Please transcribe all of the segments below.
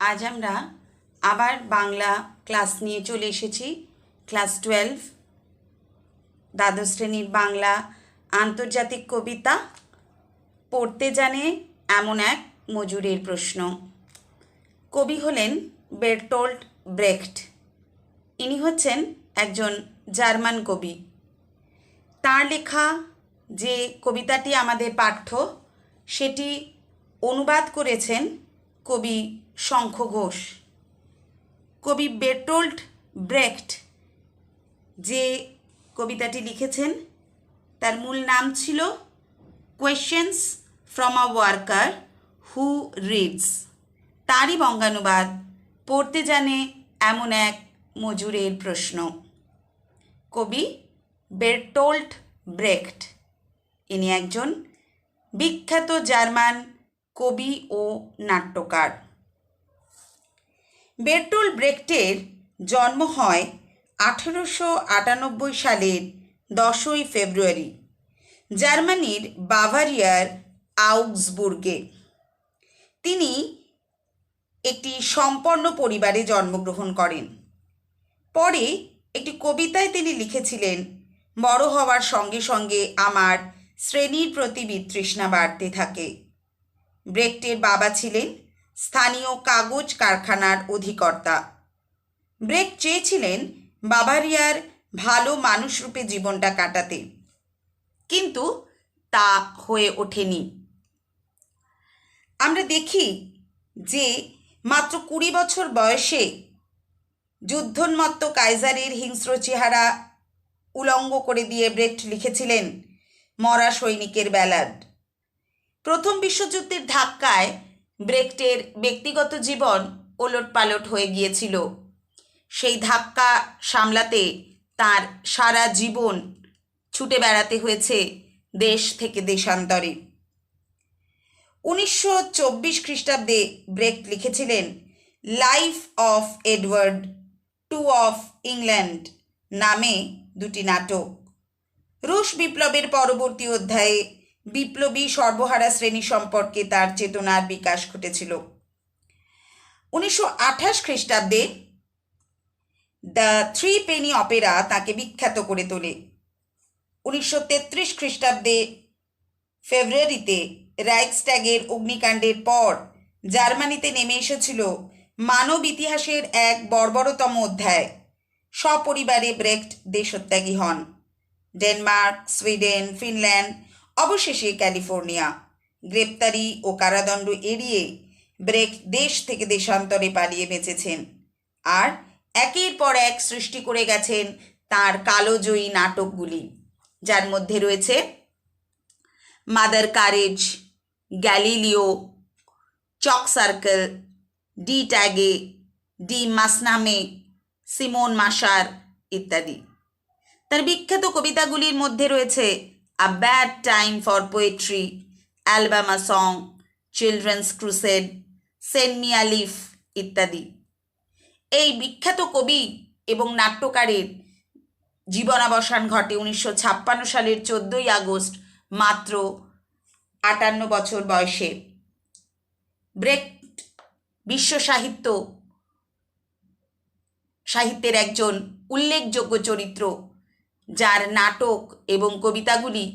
আজ আমরা আবার বাংলা ক্লাস নিয়ে চলে এসেছি। ক্লাস 12 দ্বাদশ শ্রেণীর বাংলা আন্তর্জাতিক কবিতা পড়তে জানে এমন এক মজুরের প্রশ্ন। কবি হলেন বেরটোল্ট ব্রেখট। ইনি হচ্ছেন একজন জার্মান কবি। তাঁর লেখা যে কবিতাটি আমাদের পাঠ্য সেটি অনুবাদ করেছেন কবি শঙ্খ ঘোষ। কবি বেরটোল্ট ব্রেখট যে কবিতাটি লিখেছেন তার মূল নাম ছিল questions from a worker who reads. তারই বঙ্গানুবাদ পড়তে জানে এমন এক মজুরের প্রশ্ন। কবি বেরটোল্ট ব্রেখট ইনি একজন বিখ্যাত জার্মান কবি ও নাট্যকার। বেরটোল্ট ব্রেখটের জন্ম হয় 1898 সালের 10ই ফেব্রুয়ারি জার্মানির বাভারিয়ার আউগসবুর্গে। তিনি একটি সম্পন্ন পরিবারে জন্মগ্রহণ করেন। পরে একটি কবিতায় তিনি লিখেছিলেন, বড় হওয়ার সঙ্গে সঙ্গে আমার শ্রেণীর প্রতি বিতৃষ্ণা বাড়তে থাকে। ব্রেখটের বাবা ছিলেন স্থানীয় কাগজ কারখানার অধিকর্তা। ব্রেখট চেয়েছিলেন বাভারিয়ার ভালো মানুষরূপে জীবনটা কাটাতে, কিন্তু তা হয়ে ওঠেনি। আমরা দেখি যে মাত্র 20 বছর বয়সে যুদ্ধোন্মত্ত কাইজারের হিংস্র চেহারা উলঙ্গ করে দিয়ে ব্রেখট লিখেছিলেন মরা সৈনিকের ব্যালাড। প্রথম বিশ্বযুদ্ধের ধাক্কায় ব্রেখটের ব্যক্তিগত জীবন ওলটপালট হয়ে গিয়েছিল। সেই ধাক্কা সামলাতে তার সারা জীবন ছুটে বেড়াতে হয়েছে দেশ থেকে দেশান্তরে। 1924 খ্রিস্টাব্দে ব্রেখট লিখেছিলেন life of Edward two of England নামে দুটি নাটক। রুশ বিপ্লবের পরবর্তী অধ্যায়ে বিপ্লবী সর্বহারা শ্রেণী সম্পর্কে তার চেতনার বিকাশ ঘটেছিল। 1928 খ্রিস্টাব্দে দ্য থ্রি পেনি অপেরা তাকে বিখ্যাত করে তোলে। 1933 খ্রিস্টাব্দে ফেব্রুয়ারিতে রাইখস্ট্যাগের অগ্নিকাণ্ডের পর জার্মানিতে নেমে এসেছিল মানব ইতিহাসের এক বর্বরতম অধ্যায়। সপরিবারে ব্রেখট দেশত্যাগী হন। ডেনমার্ক, সুইডেন, ফিনল্যান্ড, অবশেষে ক্যালিফোর্নিয়া। গ্রেপ্তারি ও কারাদণ্ড এড়িয়ে ব্রেখট দেশ থেকে দেশান্তরে পালিয়ে বেঁচেছেন আর একের পর এক সৃষ্টি করে গেছেন তাঁর কালোজয়ী নাটকগুলি, যার মধ্যে রয়েছে mother courage, Galileo, chalk circle, ডি ট্যাগে, ডি মাসনামে, সিমোন মাসার ইত্যাদি। তার বিখ্যাত কবিতাগুলির মধ্যে রয়েছে a bad time for poetry, Alabama song, children's crusade, send me a leaf ইত্যাদি। এই বিখ্যাত কবি এবং নাট্যকারের জীবনাবসান ঘটে 1956 সালের 14ই আগস্ট মাত্র 58 বছর বয়সে। ব্রেখট বিশ্ব সাহিত্যের একজন উল্লেখযোগ্য চরিত্র, যার নাটক এবং কবিতাগুলি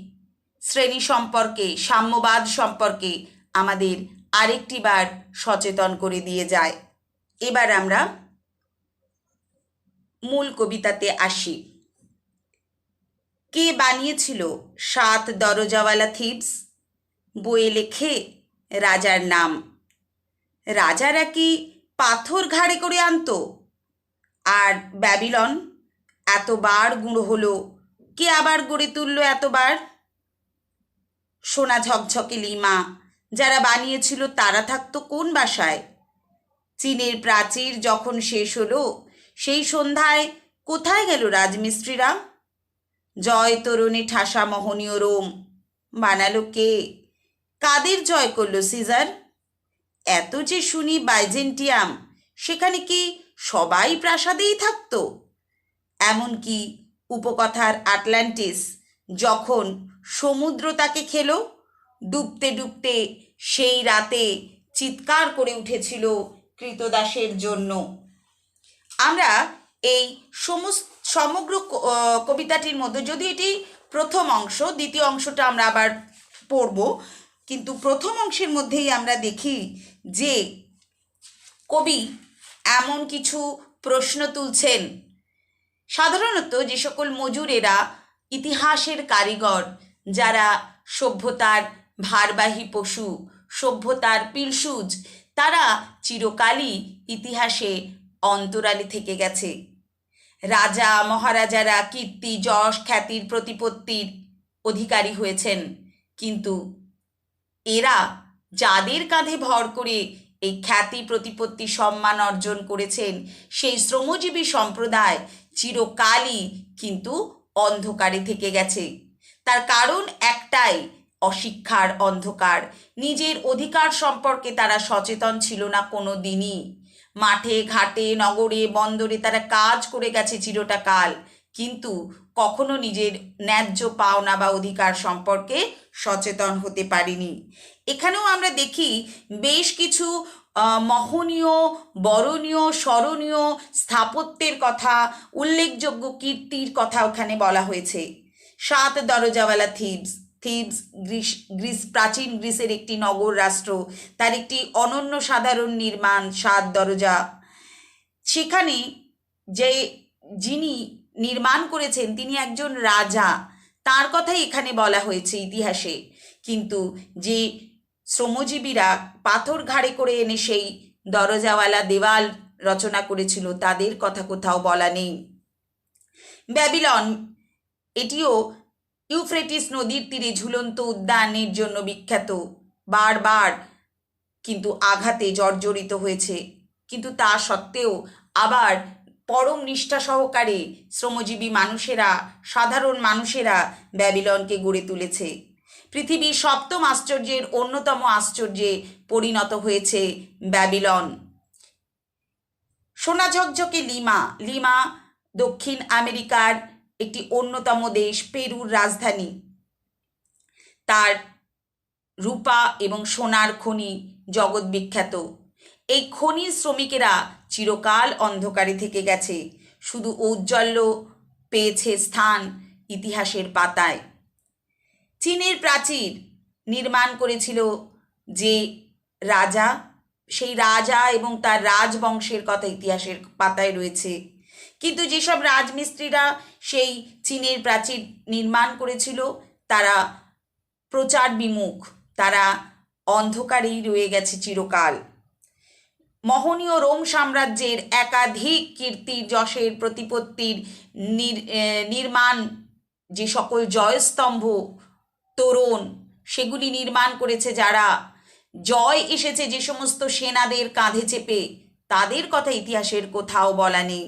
শ্রেণী সম্পর্কে, সাম্যবাদ সম্পর্কে আমাদের আরেকটিবার সচেতন করে দিয়ে যায়। এবার আমরা মূল কবিতাতে আসি। কে বানিয়েছিল 7 দরজাওয়ালা থিবস? বইয়ে লেখে রাজার নাম। রাজারা কি পাথর ঘাড়ে করে আনতো? আর ব্যাবিলন এতবার গুঁড়ো হলো, কে আবার গড়ে তুললো এতবার? সোনা ঝকঝকে লিমা যারা বানিয়েছিল তারা থাকতো কোন বাসায়? চীনের প্রাচীর যখন শেষ হলো সেই সন্ধ্যায় কোথায় গেল রাজমিস্ত্রিরা? জয় তোরণে ঠাসা মোহনীয় রোম বানালো কে? কাদের জয় করলো সিজার? এত যে শুনি বাইজেন্টিয়াম, সেখানে কি সবাই প্রাসাদেই থাকতো? এমনকি উপকথার আটলান্টিস যখন সমুদ্র তাকে খেলো, ডুবতে ডুবতে সেই রাতে চিৎকার করে উঠেছিল কৃতদাসের জন্য। আমরা এই সমগ্র কবিতাটির মধ্যে, যদি এটি প্রথম অংশ, দ্বিতীয় অংশটা আমরা আবার পড়ব, কিন্তু প্রথম অংশের মধ্যেই আমরা দেখি যে কবি এমন কিছু প্রশ্ন তুলছেন। সাধারণত যে সকল মজুরেরা ইতিহাসের কারিগর, যারা সভ্যতার ভারবাহী পশু, সভ্যতার পিলসুজ, তারা চিরকালই ইতিহাসে অন্তরালে থেকে গেছে। রাজা মহারাজারা কীর্তি যশ খ্যাতির প্রতিপত্তির অধিকারী হয়েছেন, কিন্তু এরা যাদের কাঁধে ভর করে এই খ্যাতি প্রতিপত্তি সম্মান অর্জন করেছেন, সেই শ্রমজীবী সম্প্রদায় চিরকালই কিন্তু অন্ধকারে থেকে গেছে। তার কারণ একটাই, অশিক্ষার অন্ধকার। নিজের অধিকার সম্পর্কে তারা সচেতন ছিল না কোনো দিনই। মাঠে ঘাটে নগরে বন্দরে তারা কাজ করে গেছে চিরটা কাল, কিন্তু কখনো নিজের ন্যায্য পাওনা বা অধিকার সম্পর্কে সচেতন হতে পারেনি। এখানেও আমরা দেখি বেশ কিছু মহনীয়, বরণীয়, স্মরণীয় স্থাপত্যের কথা, উল্লেখযোগ্য কীর্তির কথা ওখানে বলা হয়েছে। 7 দরজাওয়ালা থিবস গ্রিস, প্রাচীন গ্রিসের একটি নগর রাষ্ট্র, তার একটি অনন্য সাধারণ নির্মাণ, 7 দরজা। সেখানে যিনি নির্মাণ করেছেন তিনি একজন রাজা, তার কথাই এখানে বলা হয়েছে ইতিহাসে। কিন্তু যে শ্রমজীবীরা পাথর ঘাড়ে করে এনে সেই দরজাওয়ালা দেওয়াল রচনা করেছিল, তাদের কথা কোথাও বলা নেই। ব্যাবিলন, এটিও ইউফ্রেটিস নদীর তীরে ঝুলন্ত উদ্যানের জন্য বিখ্যাত। বারবার কিন্তু আঘাতে জর্জরিত হয়েছে, কিন্তু তা সত্ত্বেও আবার পরম নিষ্ঠা সহকারে শ্রমজীবী মানুষেরা, সাধারণ মানুষেরা ব্যাবিলনকে গড়ে তুলেছে। পৃথিবীর 7ম আশ্চর্যের অন্যতম আশ্চর্যে পরিণত হয়েছে ব্যাবিলন। সোনা ঝকঝকে লিমা দক্ষিণ আমেরিকার একটি অন্যতম দেশ, পেরুর রাজধানী। তার রূপা এবং সোনার খনি জগৎ বিখ্যাত। এই খনির শ্রমিকেরা চিরকাল অন্ধকারে থেকে গেছে, শুধু ঔজ্জ্বল্য পেয়েছে স্থান ইতিহাসের পাতায়। চীনের প্রাচীর নির্মাণ করেছিল যে রাজা, সেই রাজা এবং তার রাজবংশের কথা ইতিহাসের পাতায় রয়েছে। কিন্তু যেসব রাজমিস্ত্রিরা সেই চীনের প্রাচীর নির্মাণ করেছিল, তারা প্রচার বিমুখ, তারা অন্ধকারেই রয়ে গেছে চিরকাল। মহনীয় রোম সাম্রাজ্যের একাধিক কীর্তির যশের প্রতিপত্তির নির্মাণ, যে সকল জয়স্তম্ভ তোরণ, সেগুলি নির্মাণ করেছে যারা, জয় এসেছে যে সমস্ত সেনাদের কাঁধে চেপে, তাদের কথা ইতিহাসের কোথাও বলা নেই।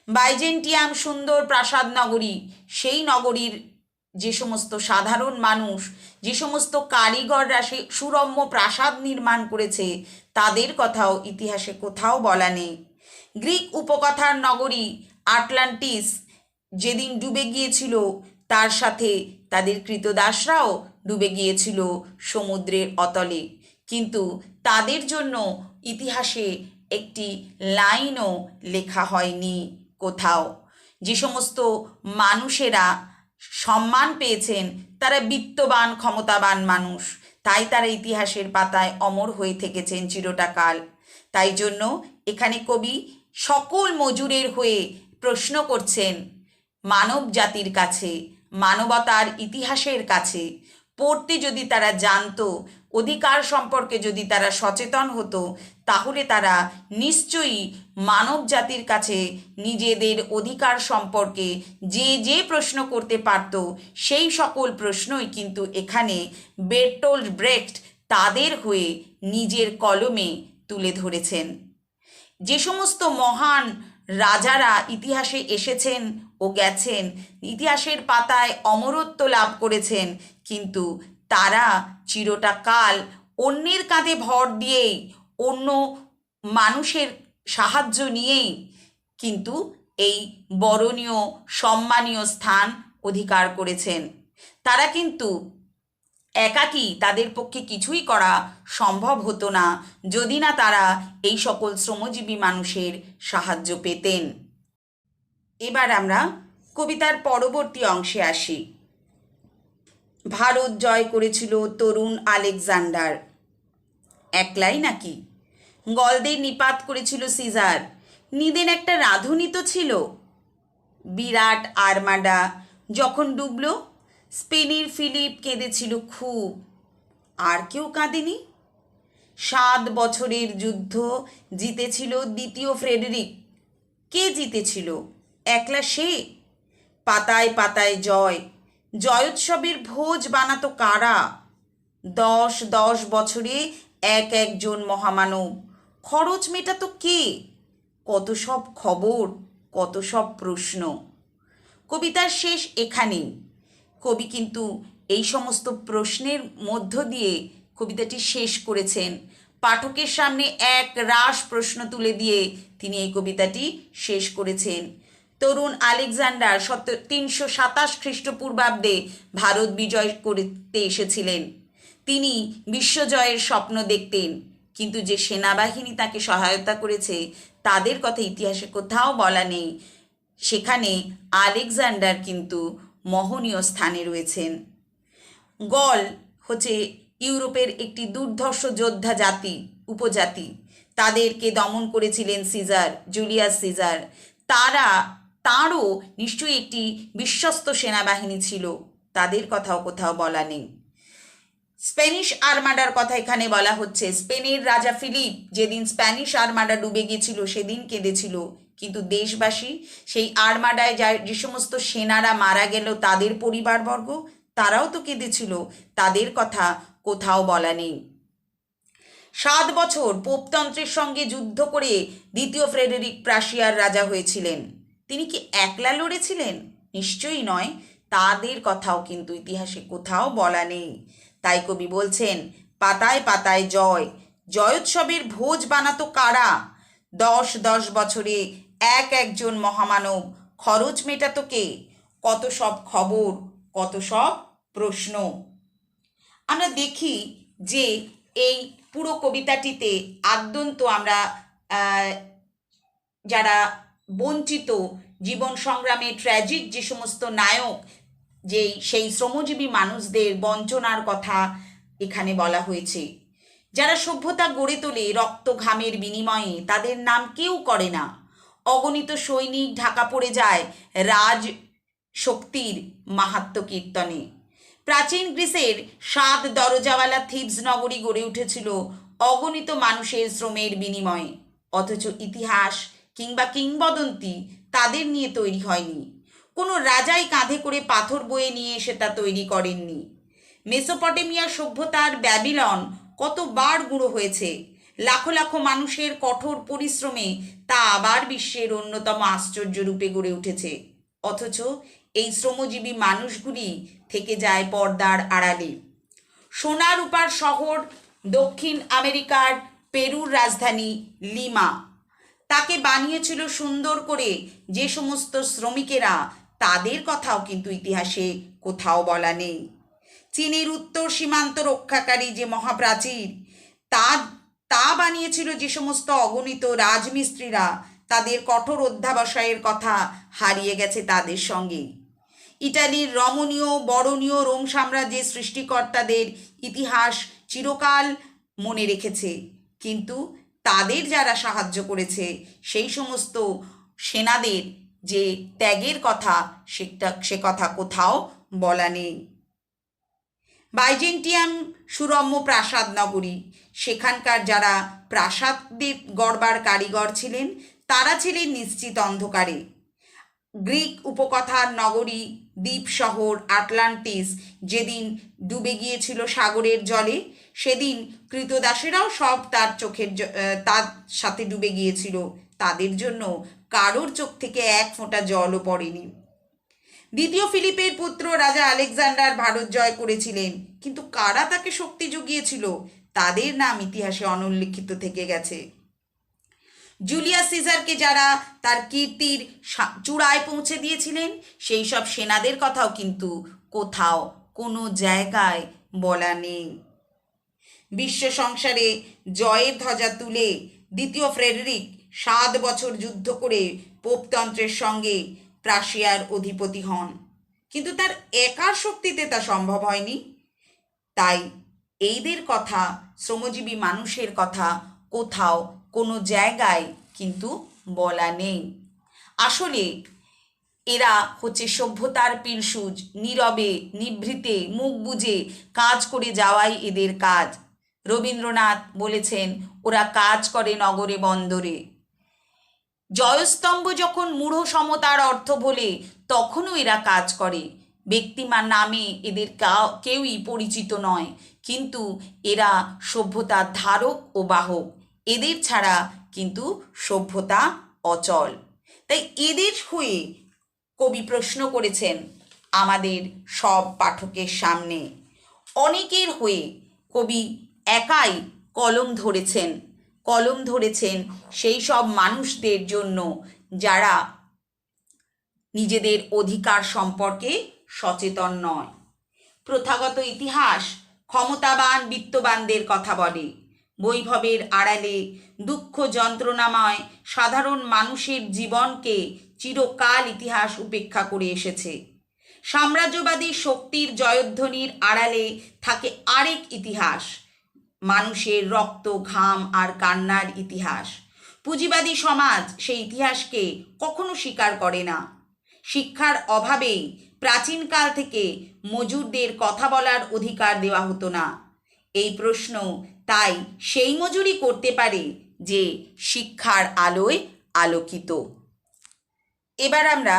বাইজেন্টিয়াম সুন্দর প্রাসাদ নগরী, সেই নগরীর যে সমস্ত সাধারণ মানুষ, যে সমস্ত কারিগররা সে সুরম্য প্রাসাদ নির্মাণ করেছে, তাদের কথাও ইতিহাসে কোথাও বলা নেই। গ্রিক উপকথার নগরী আটলান্টিস যেদিন ডুবে গিয়েছিল, তার সাথে তাদের কৃতদাসরাও ডুবে গিয়েছিল সমুদ্রের অতলে, কিন্তু তাদের জন্য ইতিহাসে একটি লাইনও লেখা হয়নি কোথাও। যে সমস্ত মানুষেরা সম্মান পেয়েছেন, তারা বিত্তবান ক্ষমতাবান মানুষ, তাই তারা ইতিহাসের পাতায় অমর হয়ে থেকেছেন চিরটা কাল। তাই জন্য এখানে কবি সকল মজুরের হয়ে প্রশ্ন করছেন মানব জাতির কাছে, মানবতার ইতিহাসের কাছে। পড়তে যদি তারা জানতো, অধিকার সম্পর্কে যদি তারা সচেতন হতো, তাহলে তারা নিশ্চয়ই মানব জাতির কাছে নিজেদের অধিকার সম্পর্কে যে প্রশ্ন করতে পারত, সেই সকল প্রশ্নই কিন্তু এখানে বেরটোল্ড ব্রেখট তাদের হয়ে নিজের কলমে তুলে ধরেছেন। যে সমস্ত মহান রাজারা ইতিহাসে এসেছেন ও গেছেন, ইতিহাসের পাতায় অমরত্ব লাভ করেছেন, কিন্তু তারা চিরটা কাল অন্যের কাঁধে ভর দিয়েই, অন্য মানুষের সাহায্য নিয়েই কিন্তু এই বরণীয় সম্মানীয় স্থান অধিকার করেছেন। তারা কিন্তু একাকী তাদের পক্ষে কিছুই করা সম্ভব হতো না যদি না তারা এই সকল শ্রমজীবী মানুষের সাহায্য পেতেন। এবার আমরা কবিতার পরবর্তী অংশে আসি। ভারত জয় করেছিল তরুণ আলেকজান্ডার, একলাই নাকি? গলদের নিপাত করেছিল সিজার, নিদেন একটা রাঁধুনি তো ছিল। বিরাট আর্মাডা যখন ডুবল, স্পেনের ফিলিপ কেঁদেছিল খুব। আর কেউ কাঁদেনি? 7 বছরের যুদ্ধ জিতেছিল দ্বিতীয় ফ্রেডেরিক। কে জিতেছিল? একলা সে? পাতায় পাতায় জয়, জয়োৎসবের ভোজ বানাতো কারা? 10 বছরে একজন মহামানব, খরচ মেটাতো কে? কত সব খবর, কত সব প্রশ্ন। কবিতার শেষ এখানেই। কবি কিন্তু এই সমস্ত প্রশ্নের মধ্য দিয়ে কবিতাটি শেষ করেছেন। পাঠকের সামনে এক রাশ প্রশ্ন তুলে দিয়ে তিনি এই কবিতাটি শেষ করেছেন। তরুণ আলেকজান্ডার 327 খ্রিস্টপূর্বাব্দে ভারত বিজয় করতে এসেছিলেন। তিনি বিশ্বজয়ের স্বপ্ন দেখতেন, কিন্তু যে সেনাবাহিনী তাকে সহায়তা করেছে তাদের কথা ইতিহাসে কোথাও বলা নেই। সেখানে আলেকজান্ডার কিন্তু মহনীয় স্থানে রয়েছেন। গল হচ্ছে ইউরোপের একটি দুর্ধর্ষ যোদ্ধা উপজাতি। তাদেরকে দমন করেছিলেন সিজার, জুলিয়াস সিজার। তাঁরও নিশ্চয়ই একটি বিশ্বস্ত সেনাবাহিনী ছিল, তাদের কথাও কোথাও বলা নেই। স্প্যানিশ আর্মাডার কথা এখানে বলা হচ্ছে। স্পেনের রাজা ফিলিপ যেদিন স্প্যানিশ আর্মাডা ডুবে গিয়েছিল সেদিন কেঁদেছিল, কিন্তু দেশবাসী, সেই আর্মাডায় যে সমস্ত সেনারা মারা গেল তাদের পরিবারবর্গ, তারাও তো কেঁদেছিল, তাদের কথা কোথাও বলা নেই। 7 বছর পোপতন্ত্রের সঙ্গে যুদ্ধ করে দ্বিতীয় ফ্রেডেরিক প্রাশিয়ার রাজা হয়েছিলেন। তিনি কি একলা লড়েছিলেন? নিশ্চয়ই নয়, তাদের কথাও কিন্তু ইতিহাসে কোথাও বলা নেই। তাই কবি বলছেন, পাতায় পাতায় জয়, জয়োৎসবের ভোজ বানাতো কারা? 10 বছরে একজন মহামানব, খরচ মেটাতো কে? কত সব খবর, কত সব প্রশ্ন। আমরা দেখি যে এই পুরো কবিতাটিতে আদ্যন্ত আমরা যারা বঞ্চিত, জীবন সংগ্রামে ট্র্যাজিক যে সমস্ত নায়ক, সেই শ্রমজীবী মানুষদের বঞ্চনার কথা এখানে বলা হয়েছে। যারা সভ্যতা গড়ে তোলে রক্ত ঘামের বিনিময়ে, তাদের নাম কেউ করে না। অগণিত সৈনিক ঢাকা পড়ে যায় রাজ শক্তির মাহাত্ম্য কীর্তনে। প্রাচীন গ্রিসের 7 দরজাওয়ালা থিবস নগরী গড়ে উঠেছিল অগণিত মানুষের শ্রমের বিনিময়ে, অথচ ইতিহাস কিংবা কিংবদন্তি তাদের নিয়ে তৈরি হয়নি। কোনো রাজাই কাঁধে করে পাথর বয়ে নিয়ে এসে তা তৈরি করেননি। মেসোপটেমিয়া সভ্যতার ব্যাবিলন কতবার গুঁড়ো হয়েছে, লাখো লাখো মানুষের কঠোর পরিশ্রমে তা আবার বিশ্বের অন্যতম আশ্চর্য রূপে গড়ে উঠেছে। অথচ এই শ্রমজীবী মানুষগুলি থেকে যায় পর্দার আড়ালে। সোনা রূপার শহর দক্ষিণ আমেরিকার পেরুর রাজধানী লিমা, তাকে বানিয়েছিল সুন্দর করে যে সমস্ত শ্রমিকেরা, তাদের কথাও কিন্তু ইতিহাসে কোথাও বলা নেই। চীনের উত্তর সীমান্ত রক্ষাকারী যে মহাপ্রাচীর, তা বানিয়েছিল যে সমস্ত অগণিত রাজমিস্ত্রিরা, তাদের কঠোর অধ্যাবসায়ের কথা হারিয়ে গেছে তাদের সঙ্গে। ইটালির রমণীয় বরণীয় রোম সাম্রাজ্যের সৃষ্টিকর্তাদের ইতিহাস চিরকাল মনে রেখেছে, কিন্তু তাদের যারা সাহায্য করেছে সেই সমস্ত সেনাদের যে ত্যাগের কথা, সে কথা কোথাও বলা নেই। বাইজেন্টিয়াম সুরম্য প্রাসাদ নগরী, সেখানকার যারা প্রাসাদের গড়বার কারিগর ছিলেন তারা ছিলেন নিশ্চিত অন্ধকারে। গ্রিক উপকথার নগরী দ্বীপ শহর আটলান্টিস যেদিন ডুবে গিয়েছিল সাগরের জলে, সেদিন কৃতদাসেরাও সব তার সাথে ডুবে গিয়েছিল। তাদের জন্য কারোর চোখ থেকে এক ফোঁটা জলও পড়েনি। দ্বিতীয় ফিলিপের পুত্র রাজা আলেকজান্ডার ভারত জয় করেছিলেন, কিন্তু কারা তাকে শক্তি জুগিয়েছিল তাদের নাম ইতিহাসে অনুল্লিখিত থেকে গেছে। জুলিয়াস সিজারকে যারা তার কীর্তির চূড়ায় পৌঁছে দিয়েছিলেন, সেই সব সেনাদের কথাও কিন্তু কোথাও কোনো জায়গায় বলা নেই। বিশ্ব সংসারে জয়ের ধ্বজা তুলে দ্বিতীয় ফ্রেডরিক 7 বছর যুদ্ধ করে পোপতন্ত্রের সঙ্গে প্রাশিয়ার অধিপতি হন, কিন্তু তার একার শক্তিতে তা সম্ভব হয়নি। তাই এইদের কথা, শ্রমজীবী মানুষের কথা কোথাও কোনো জায়গায় কিন্তু বলা নেই। আসলে এরা হচ্ছে সভ্যতার পিলসুজ, নীরবে নিভৃতে মুখ বুজে কাজ করে যাওয়াই এদের কাজ। রবীন্দ্রনাথ বলেছেন, ওরা কাজ করে নগরে বন্দরে। জয়স্তম্ভ যখন মূঢ় সমতার অর্থ বলে, তখনও এরা কাজ করে। ব্যক্তিমান নামে এদের কেউই পরিচিত নয়, কিন্তু এরা সভ্যতার ধারক ও বাহক। এদের ছাড়া কিন্তু সভ্যতা অচল। তাই এদের হয়ে কবি প্রশ্ন করেছেন আমাদের সব পাঠকের সামনে। অনেকের হয়ে কবি একাই কলম ধরেছেন সেই সব মানুষদের জন্য যারা নিজেদের অধিকার সম্পর্কে সচেতন নয়। প্রথাগত ইতিহাস ক্ষমতাবান বিত্তবানদের কথা বলে। বৈভবের আড়ালে দুঃখ যন্ত্রণাময় সাধারণ মানুষের জীবনকে চিরকাল ইতিহাস উপেক্ষা করে এসেছে। সাম্রাজ্যবাদী শক্তির জয়ধ্বনির আড়ালে থাকে আরেক ইতিহাস, মানুষের রক্ত ঘাম আর কান্নার ইতিহাস। পুঁজিবাদী সমাজ সেই ইতিহাসকে কখনো স্বীকার করে না। শিক্ষার অভাবেই প্রাচীনকাল থেকে মজুরদের কথা বলার অধিকার দেওয়া হতো না। এই প্রশ্ন তাই সেই মজুরই করতে পারে যে শিক্ষার আলোয় আলোকিত। এবার আমরা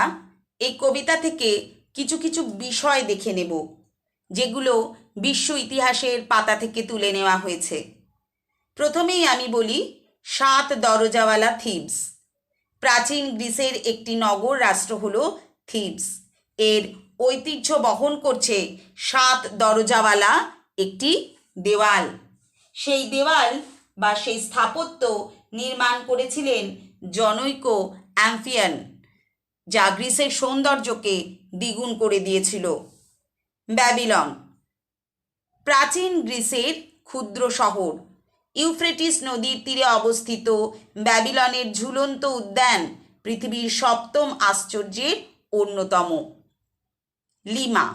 এই কবিতা থেকে কিছু কিছু বিষয় দেখে নেব, যেগুলো বিশ্ব ইতিহাসের পাতা থেকে তুলে নেওয়া হয়েছে। প্রথমেই আমি বলি 7 দরজাওয়ালা থিবস। প্রাচীন গ্রিসের একটি নগর রাষ্ট্র হলো থিবস। এর ঐতিহ্য বহন করছে 7 দরজাওয়ালা একটি দেওয়াল। সেই দেওয়াল বা সেই স্থাপত্য নির্মাণ করেছিলেন জনৈক অ্যাম্ফিয়ান, যা গ্রিসের সৌন্দর্যকে দ্বিগুণ করে দিয়েছিল। ব্যাবিলন প্রাচীন গ্রিসের ক্ষুদ্র শহর। ইউফ্রেটিস নদীর তীরে অবস্থিত ব্যাবিলনের ঝুলন্ত উদ্যান পৃথিবীর 7ম আশ্চর্যের অন্যতম। লিমা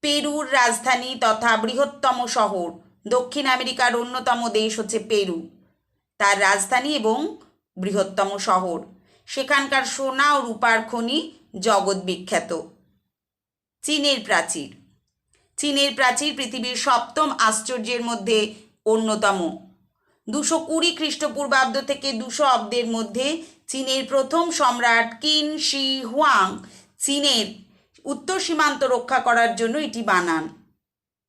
পেরুর রাজধানী তথা বৃহত্তম শহর। দক্ষিণ আমেরিকার অন্যতম দেশ হচ্ছে পেরু, তার রাজধানী এবং বৃহত্তম শহর। সেখানকার সোনা ও রূপার খনি জগৎ বিখ্যাত। চীনের প্রাচীর পৃথিবীর 7ম আশ্চর্যের মধ্যে অন্যতম। 220 খ্রিস্টপূর্বাব্দ থেকে 200 অব্দের মধ্যে চীনের প্রথম সম্রাট কিন শি হুয়াং চীনের উত্তর সীমান্ত রক্ষা করার জন্য এটি বানান।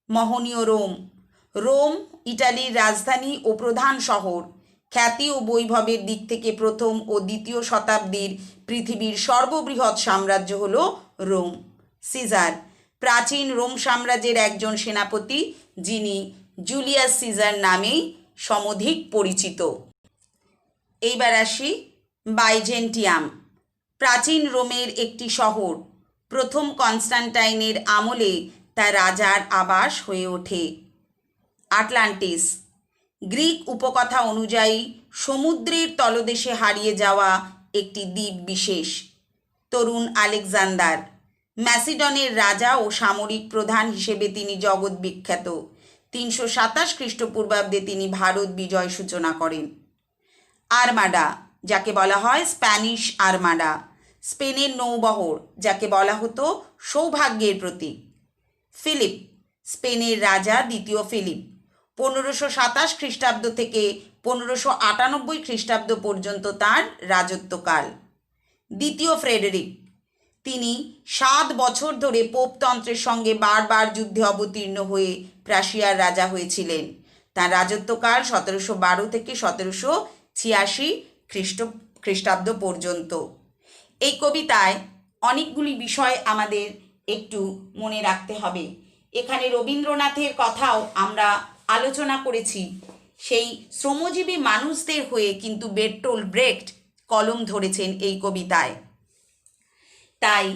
মোহনীয় রোম ইটালির রাজধানী ও প্রধান শহর। খ্যাতি ও বৈভবের দিক থেকে প্রথম ও দ্বিতীয় শতাব্দীর পৃথিবীর সর্ববৃহৎ সাম্রাজ্য হল রোম। সিজার প্রাচীন রোম সাম্রাজ্যের একজন সেনাপতি, যিনি জুলিয়াস সিজার নামেই সমধিক পরিচিত। এইবার আসি বাইজেন্টিয়াম। প্রাচীন রোমের একটি শহর। প্রথম কনস্টান্টাইনের আমলে তা রাজার আবাস হয়ে ওঠে। আটলান্টিস গ্রিক উপকথা অনুযায়ী সমুদ্রের তলদেশে হারিয়ে যাওয়া একটি দ্বীপ বিশেষ। তরুণ আলেকজান্ডার ম্যাসিডনের রাজা ও সামরিক প্রধান হিসেবে তিনি জগৎ বিখ্যাত। 327 খ্রিস্টপূর্বাব্দে তিনি ভারত বিজয় সূচনা করেন। আর্মাডা, যাকে বলা হয় স্প্যানিশ আর্মাডা, স্পেনের নৌবহর, যাকে বলা হতো সৌভাগ্যের প্রতীক। ফিলিপ স্পেনের রাজা দ্বিতীয় ফিলিপ। 1527 খ্রিস্টাব্দ থেকে 1598 খ্রিস্টাব্দ পর্যন্ত তাঁর রাজত্বকাল। দ্বিতীয় ফ্রেডেরিক, তিনি 7 বছর ধরে পোপতন্ত্রের সঙ্গে বারবার যুদ্ধে অবতীর্ণ হয়ে প্রাশিয়ার রাজা হয়েছিলেন। তাঁর রাজত্বকাল 1712 থেকে 1786 খ্রিস্টাব্দ পর্যন্ত। এই কবিতায় অনেকগুলি বিষয় আমাদের একটু মনে রাখতে হবে। এখানে রবীন্দ্রনাথের কথাও আমরা আলোচনা করেছি। সেই শ্রমজীবী মানুষদের হয়ে কিন্তু বেরটোল্ট ব্রেখট কলম ধরেছেন এই কবিতায়। তাই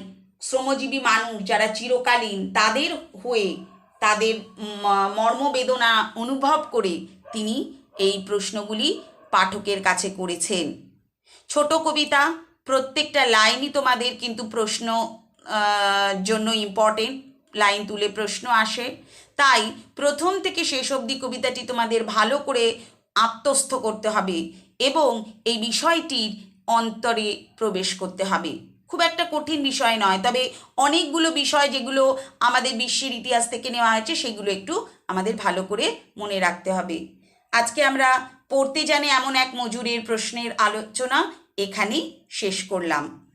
শ্রমজীবী মানুষ যারা চিরকালীন, তাদের হয়ে তাদের মর্মবেদনা অনুভব করে তিনি এই প্রশ্নগুলি পাঠকের কাছে করেছেন। ছোট কবিতা, প্রত্যেকটা লাইনই তোমাদের কিন্তু প্রশ্ন জন্য ইম্পর্টেন্ট, লাইন তুলে প্রশ্ন আসে। তাই প্রথম থেকে শেষ অবধি কবিতাটি তোমাদের ভালো করে আত্মস্থ করতে হবে এবং এই বিষয়টির অন্তরে প্রবেশ করতে হবে। খুব একটা কঠিন বিষয় নয়, তবে অনেকগুলো বিষয় যেগুলো আমাদের বিশ্বের ইতিহাস থেকে নেওয়া হয়েছে সেগুলো একটু আমাদের ভালো করে মনে রাখতে হবে। আজকে আমরা পড়তে জানে এমন এক মজুরের প্রশ্নের আলোচনা এখানেই শেষ করলাম।